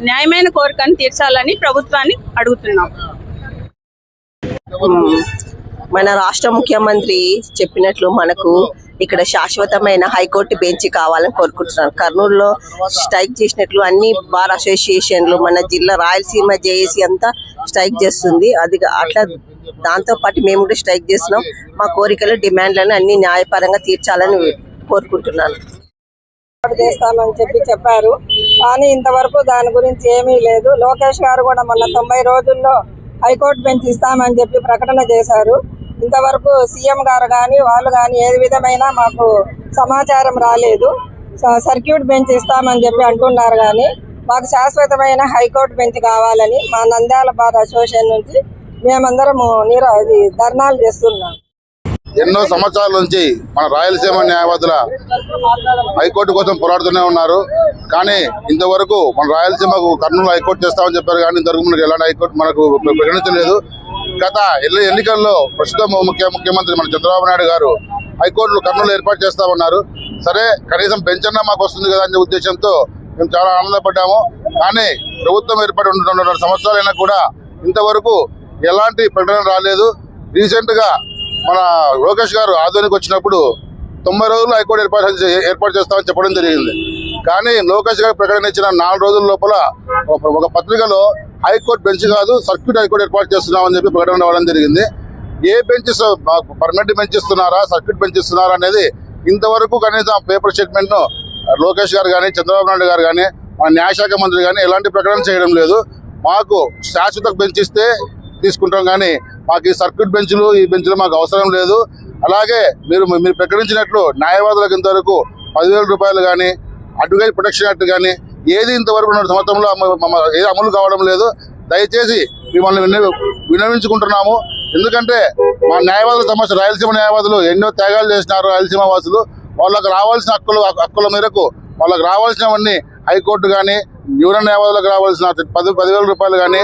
న్యాయమైన కోరికను తీర్చాలని ప్రభుత్వాన్ని అడుగుతున్నాం. మన రాష్ట్ర ముఖ్యమంత్రి చెప్పినట్లు మనకు ఇక్కడ శాశ్వతమైన హైకోర్టు బెంచ్ కావాలని కోరుకుంటున్నాను. కర్నూలులో స్ట్రైక్ చేసినట్లు అన్ని బార్ అసోసియేషన్లు, మన జిల్లా రాయలసీమ జేఏసీ అంతా స్ట్రైక్ చేస్తుంది. అది అట్లా దాంతో పాటు మేము కూడా స్ట్రైక్ చేస్తున్నాం. మా కోరికలు, డిమాండ్లను అన్ని న్యాయపరంగా తీర్చాలని కోరుకుంటున్నాను. చేస్తామని చెప్పారు, కానీ ఇంతవరకు దాని గురించి ఏమీ లేదు. లోకేష్ గారు కూడా మొన్న 90 రోజుల్లో హైకోర్టు బెంచ్ ఇస్తామని చెప్పి ప్రకటన చేశారు. ఇంతవరకు సీఎం గారు కానీ వాళ్ళు కానీ ఏ విధమైన మాకు సమాచారం రాలేదు. సర్క్యూట్ బెంచ్ ఇస్తామని చెప్పి అంటున్నారు, కానీ మాకు శాశ్వతమైన హైకోర్టు బెంచ్ కావాలని మా నంద్యాల బార్ అసోసియేషన్ నుంచి మేమందరము ధర్నాలు చేస్తున్నాం. ఎన్నో సంవత్సరాల నుంచి మన రాయలసీమ న్యాయవాదుల హైకోర్టు కోసం పోరాడుతూనే ఉన్నారు. కానీ ఇంతవరకు మన రాయలసీమకు కర్నూలు హైకోర్టు చేస్తామని చెప్పారు, కానీ ఇంతవరకు మనకు ఎలాంటి హైకోర్టు మనకు ప్రకటించలేదు. గత ఎన్నికల్లో ప్రస్తుతం ముఖ్యమంత్రి మన చంద్రబాబు నాయుడు గారు హైకోర్టులు కర్నూలు ఏర్పాటు చేస్తామన్నారు. సరే, కనీసం బెంచ్ అన్నా మాకు వస్తుంది కదా అనే ఉద్దేశంతో మేము చాలా ఆనందపడ్డాము. కానీ ప్రభుత్వం ఏర్పడి 2.5 సంవత్సరాలైనా కూడా ఇంతవరకు ఎలాంటి ప్రకటన రాలేదు. రీసెంట్గా మన లోకేష్ గారు ఆధ్వర్యానికి వచ్చినప్పుడు 90 రోజుల్లో హైకోర్టు ఏర్పాటు చేస్తామని చెప్పడం జరిగింది. కానీ లోకేష్ గారు ప్రకటన ఇచ్చిన 4 రోజుల లోపల ఒక పత్రికలో హైకోర్టు బెంచ్ కాదు, సర్క్యూట్ హైకోర్టు ఏర్పాటు చేస్తున్నామని చెప్పి ప్రకటన రావడం జరిగింది. ఏ బెంచెస్ పర్మనెంట్ బెంచ్ ఇస్తున్నారా, సర్క్యూట్ బెంచ్ ఇస్తున్నారా అనేది ఇంతవరకు కనీసం పేపర్ స్టేట్మెంట్ను లోకేష్ గారు కానీ, చంద్రబాబు నాయుడు గారు కానీ, మన న్యాయశాఖ మంత్రి కానీ ఎలాంటి ప్రకటన చేయడం లేదు. మాకు శాశ్వత బెంచ్ ఇస్తే తీసుకుంటాం, కానీ మాకు ఈ సర్క్యూట్ బెంచ్లు, ఈ బెంచ్లు మాకు అవసరం లేదు. అలాగే మీరు ప్రకటించినట్లు న్యాయవాదులకు ఇంతవరకు 10,000 రూపాయలు కానీ, అడ్వకేట్ ప్రొటెక్షన్ యాక్ట్ కానీ ఏది ఇంతవరకు 2 సంవత్సరంలో ఏది అమలు కావడం లేదు. దయచేసి మిమ్మల్ని విన్నవించుకుంటున్నాము. ఎందుకంటే మా న్యాయవాదుల సమస్య, రాయలసీమ న్యాయవాదులు ఎన్నో త్యాగాలు చేసినారు. రాయలసీమ వాసులు వాళ్ళకు రావాల్సిన హక్కుల మేరకు వాళ్ళకు రావాల్సినవన్నీ హైకోర్టు కానీ, యూనియన్ న్యాయవాదులకు రావాల్సిన 10,000 రూపాయలు కానీ,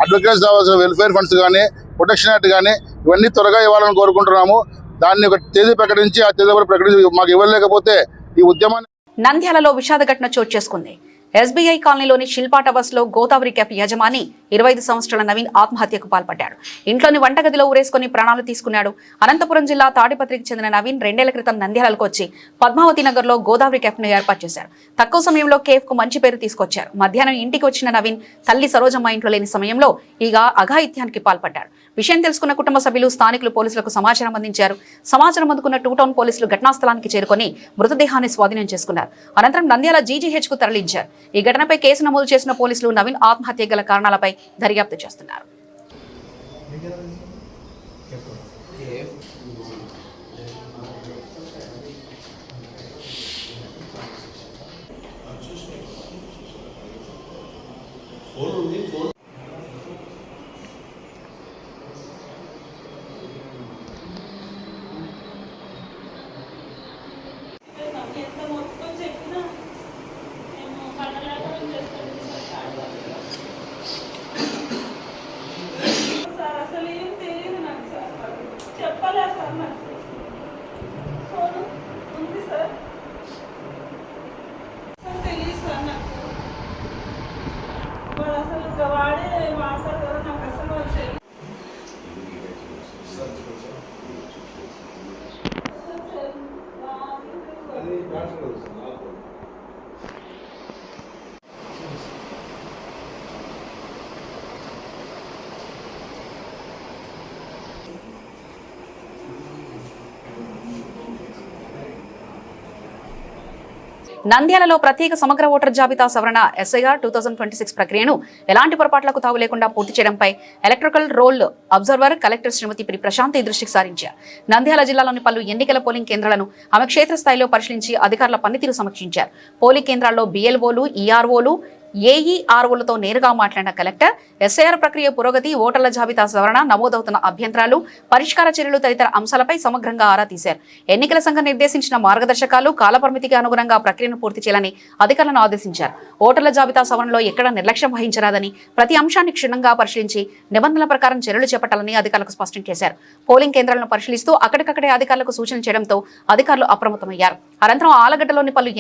అడ్వకేట్స్ రావాల్సిన వెల్ఫేర్ ఫండ్స్ కానీ, ప్రొటెక్షన్ యాక్ట్ కానీ ఇవన్నీ త్వరగా ఇవ్వాలని కోరుకుంటున్నాము. దాన్ని ఒక తేదీ ప్రకటించి ఆ తేదీ ప్రకటించి మాకు ఇవ్వలేకపోతే ఈ ఉద్యమాన్ని. నంద్యాలలో విషాద ఘటన చోటు చేసుకుంది. ఎస్బీఐ కాలనీలోని శిల్పా టవర్స్ లో గోదావరి క్యాఫ్ యజమాని 25 సంవత్సరాల నవీన్ ఆత్మహత్యకు పాల్పడ్డాడు. ఇంట్లోని వంటగదిలో ఊరేసుకుని ప్రాణాలు తీసుకున్నాడు. అనంతపురం జిల్లా తాడిపత్రికి చెందిన నవీన్ 2 ఏళ్ల క్రితం నంద్యాలకు వచ్చి పద్మావతి నగర్ లో గోదావరి క్యాఫ్ ను ఏర్పాటు చేశారు. తక్కువ సమయంలో కేఫ్ కు మంచి పేరు తీసుకొచ్చారు. మధ్యాహ్నం ఇంటికి వచ్చిన నవీన్ తల్లి సరోజమ్మ ఇంట్లో లేని సమయంలో ఇక అఘాయిత్యానికి పాల్పడ్డాడు. విషయం తెలుసుకున్న కుటుంబ సభ్యులు, స్థానికులు పోలీసులకు సమాచారం అందించారు. సమాచారం అందుకున్న 2 టౌన్ పోలీసులు ఘటనా స్థలానికి చేరుకొని మృతదేహాన్ని స్వాధీనం చేసుకున్నారు. అనంతరం నంద్యాల జీజీహెచ్ కు తరలించారు. ఈ ఘటనపై కేసు నమోదు చేసిన పోలీసులు నవీన్ ఆత్మహత్య గల కారణాలపై దర్యాప్తు చేస్తున్నారు. నంద్యాలలో ప్రత్యేక సమగ్ర ఓటర్ జాబితా సవరణ ఎస్ఐఆర్ 2026 ప్రక్రియను ఎలాంటి పొరపాట్లకు తావు లేకుండా పూర్తి చేయడంపై ఎలక్ట్రికల్ రోల్ అబ్జర్వర్ కలెక్టర్ శ్రీమతి పి ప్రశాంతి దృష్టికి సారించారు. నంద్యాల జిల్లాలోని పలు ఎన్నికల పోలింగ్ కేంద్రాలను ఆమె క్షేత్రస్థాయిలో పరిశీలించి అధికారుల పనితీరు సమీక్షించారు. పోలింగ్ కేంద్రాల్లో బిఎల్ఓలు, ఈఆర్ఓలు, ఏఈఆర్ఓలతో నేరుగా మాట్లాడిన కలెక్టర్ ఎస్ఐఆర్ ప్రక్రియ పురోగతి, ఓటర్ల జాబితా సవరణ, నమోదవుతున్న అభ్యంతరాలు, పరిష్కార చర్యలు తదితర అంశాలపై సమగ్రంగా ఆరా తీశారు. ఎన్నికల సంఘం నిర్దేశించిన మార్గదర్శకాలు, కాలపరిమితికి అనుగుణంగా ప్రక్రియను పూర్తి చేయాలని అధికారులను ఆదేశించారు. ఓటర్ల జాబితా సవరణలో ఎక్కడ నిర్లక్ష్యం వహించరాదని, ప్రతి అంశాన్ని క్షుణ్ణంగా పరిశీలించి నిబంధనల ప్రకారం చర్యలు చేపట్టాలని అధికారులకు స్పష్టం చేశారు. పోలింగ్ కేంద్రాలను పరిశీలిస్తూ అక్కడికక్కడే అధికారులకు సూచనలు చేయడంతో అధికారులు అప్రమత్తమయ్యారు. అనంతరం ఆలగడ్డలోని పలు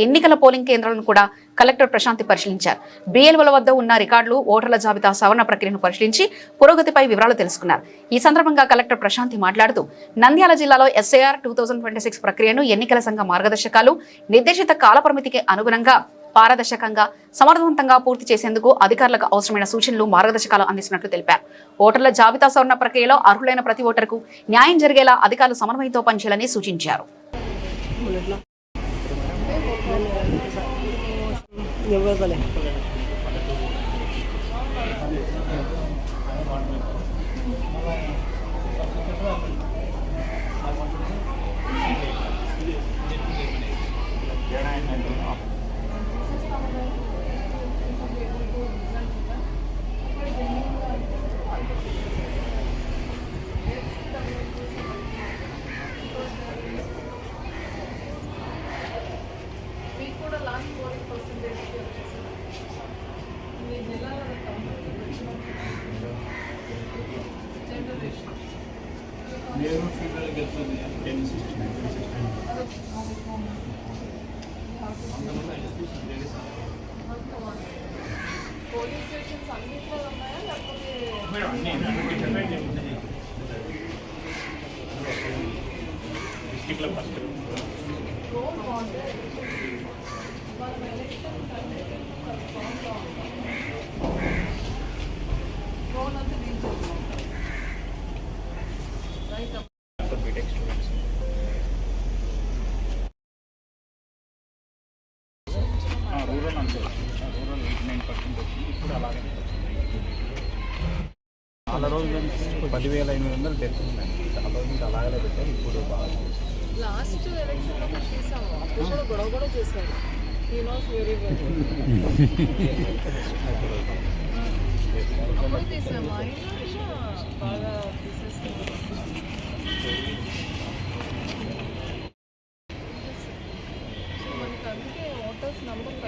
ఎన్నికల పోలింగ్ కేంద్రాలను కూడా కలెక్టర్ ప్రశాంతి పరిశీలించారు. BLOల వద్ద ఉన్న రికార్డులు, ఓటర్ల జాబితా సవరణ ప్రక్రియను పరిశీలించి పురోగతిపై వివరాలు తెలుసుకున్నారు. ఈ సందర్భంగా కలెక్టర్ ప్రశాంతి మాట్లాడుతూ నంద్యాల జిల్లాలో ఎస్ఐఆర్ 2026 ప్రక్రియను ఎన్నికల సంఘ మార్గదర్శకాలు, నిర్దేశిత కాలపరిమితికి అనుగుణంగా పారదర్శకంగా, సమర్థవంతంగా పూర్తి చేసేందుకు అధికారులకు అవసరమైన సూచనలు, మార్గదర్శకాలు అందిస్తున్నట్లు తెలిపారు. ఓటర్ల జాబితా సవరణ ప్రక్రియలో అర్హులైన ప్రతి ఓటరుకు న్యాయం జరిగేలా అధికారులు సమన్వయంతో పనిచేయాలని సూచించారు. చాలా రోజుల నుంచి 10,500 డెత్ ఉన్నాయి. చాలా రోజుల నుంచి అలాగే పెట్టారు. ఇప్పుడు లాస్ట్ ఎలక్షన్లో చూసాము, అప్పుడు కూడా గొడవ కూడా చేశారు. He knows very well. అప్పుడు తీసాము, అయినా బాగా తీసేస్తాము. మనకి అందుకే ఓటర్స్ నంబర్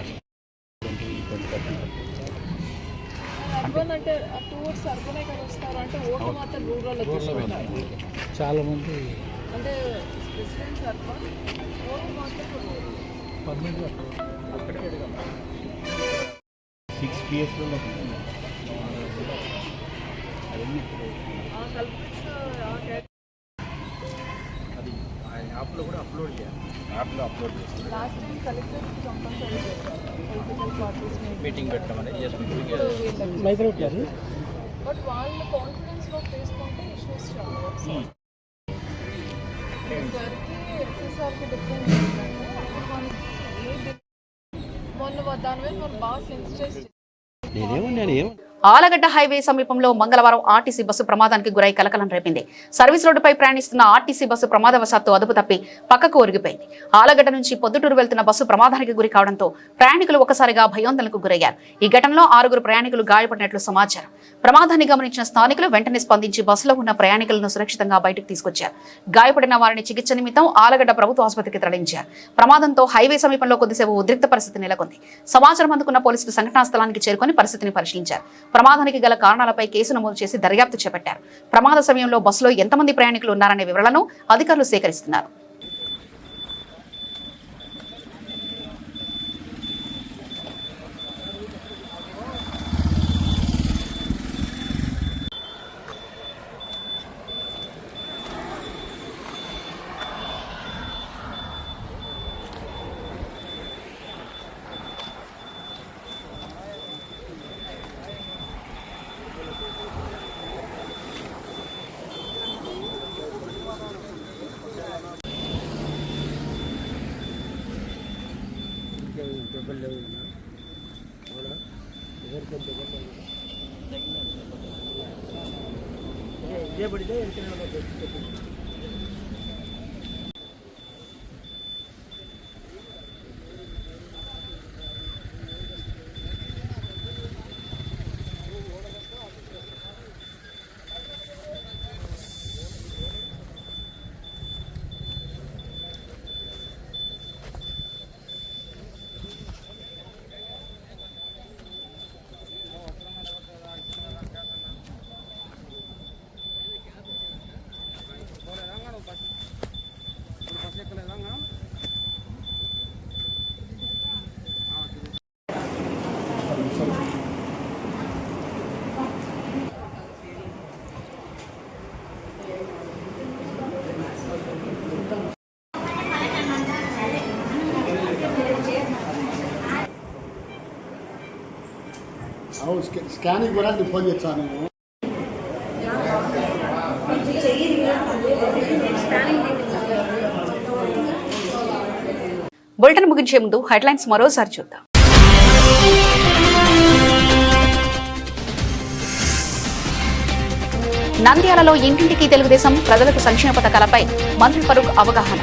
అర్బన్ అంటే టూవర్డ్స్ అర్బనే కదా వస్తారు, అంటే ఓటు మాత్రం రూరల్ తీసుకుంటారు చాలా మంది. అంటే ప్రెసిడెంట్స్ అర్బన్, ఓటు మాత్రం రూరల్. 6 PSలో అది ఆ యాప్లో కూడా అప్లోడ్ చేయాలి. యాప్లో అప్లోడ్ చేసి లాస్ట్ టైం కలెక్టర్స్కి కంపల్సరీ చేశారు. పొలిటికల్ పార్టీస్ మీటింగ్ పెట్టమని బట్ వాళ్ళు కాన్ఫిడెన్స్లో తీసుకుంటే ఇష్యూస్ చాలా వస్తాయి. సార్కి ఎస్ఎస్ఆర్కి డిఫరెన్స్ ఏంటంటే అప్పుడు మనకి మొన్న దాని మీద మనం బాగా సెన్సిటైజ్. ఆలగడ్డ హైవే సమీపంలో మంగళవారం ఆర్టీసీ బస్సు ప్రమాదానికి గురై కలకలం రేపింది. సర్వీస్ రోడ్డుపై ప్రయాణిస్తున్న ఆర్టీసీ బస్సు ప్రమాదవశాత్తు అదుపు తప్పి పక్కకు ఒరిగిపోయింది. ఆలగడ్డ నుంచి పొద్దుటూరు వెళ్తున్న బస్సు ప్రమాదానికి గురి కావడంతో ప్రయాణికులు ఒక్కసారిగా భయోందనకు గురయ్యారు. ఈ ఘటనలో 6 ప్రయాణికులు గాయపడినట్లు సమాచారం. ప్రమాదాన్ని గమనించిన స్థానికులు వెంటనే స్పందించి బస్సులో ఉన్న ప్రయాణికులను సురక్షితంగా బయటకు తీసుకొచ్చారు. గాయపడిన వారిని చికిత్స నిమిత్తం ఆలగడ్డ ప్రభుత్వ ఆసుపత్రికి తరలించారు. ప్రమాదంతో హైవే సమీపంలో కొద్దిసేపు ఉద్రిక్త పరిస్థితి నెలకొంది. సమాచారం అందుకున్న పోలీసులు సంఘటనా స్థలానికి చేరుకొని పరిస్థితిని పరిశీలించారు. ప్రమాదానికి గల కారణాలపై కేసు నమోదు చేసి దర్యాప్తు చేపట్టారు. ప్రమాద సమయంలో బస్సులో ఎంతమంది ప్రయాణికులు ఉన్నారనే వివరాలను అధికారులు సేకరిస్తున్నారు. స్కానింగ్ కూడా ఫోన్ చేస్తాను నేను. బులెటిన్ ముగించే ముందు హెడ్లైన్స్ మరోసారి చూద్దాం. నంద్యాలలో ఇంటింటికి తెలుగుదేశం ప్రజలకు సంక్షేమ పథకాలపై మంత్రి ఫరూక్ అవగాహన.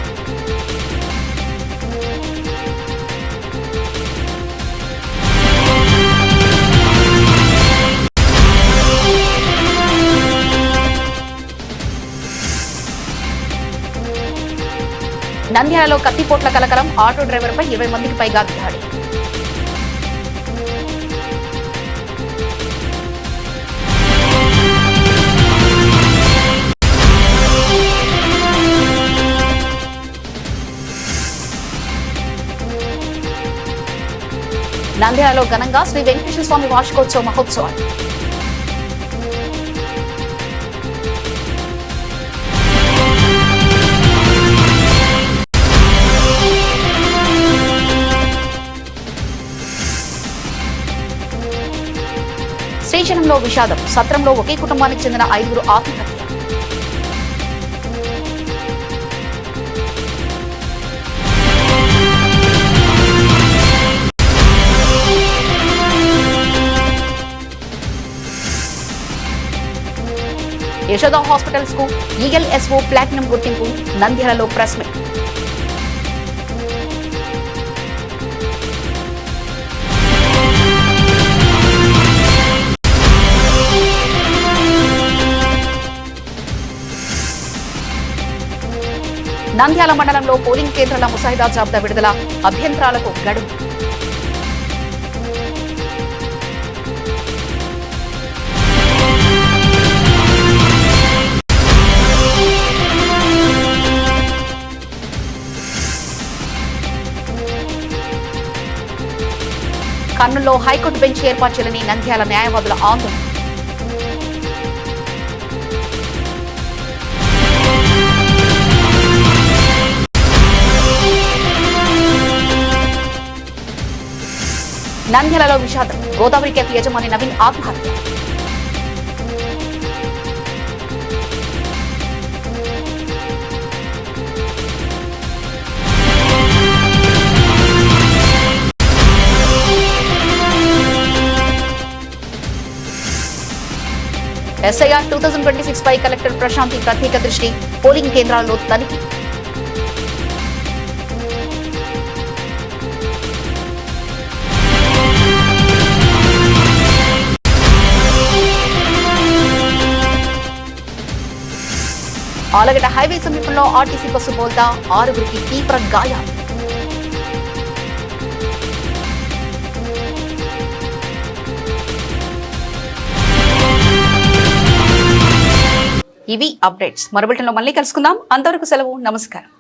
నంద్యాలలో కత్తిపోట్ల కలకలం, ఆటో డ్రైవర్పై 20 మందికి పైగా దాడి. నంద్యాలలో ఘనంగా శ్రీ వెంకటేశ్వర స్వామి వార్షికోత్సవ మహోత్సవాలు. శ్రీశైలంలో విషాదం, సత్రంలో ఒకే కుటుంబానికి చెందిన 5 ఆత్మహత్య. యశోద హాస్పిటల్స్ కు ఈఎల్ఎస్ఓ ప్లాటినం గుర్తింపు. నంద్యాలలో ప్రెస్ మీట్. నంద్యాల మండలంలో పోలింగ్ కేంద్రాల ముసాయిదా జాబితా విడుదల, అభ్యంతరాలకు గడువు. కర్నూలులో హైకోర్టు బెంచ్ ఏర్పాటు చేయాలని నంద్యాల న్యాయవాదుల ఆందోళన. నంద్యాలలో విషాదం, గోదావరి కేఫ్ యజమాని నవీన్ ఆత్మహత్య. ఎస్ఐఆర్ 2026 పై కలెక్టర్ ప్రశాంతి ప్రత్యేక దృష్టి, పోలింగ్ కేంద్రాల్లో తనిఖీ. ఆలగడ్డ హైవే సమీపంలో ఆర్టీసీ బస్సు బోల్తా, 6గురికి తీవ్ర గాయాలు. ఇవి అప్డేట్స్. మరో బులెటిన్లో మళ్ళీ కలుసుకుందాం. అంతవరకు సెలవు. నమస్కారం.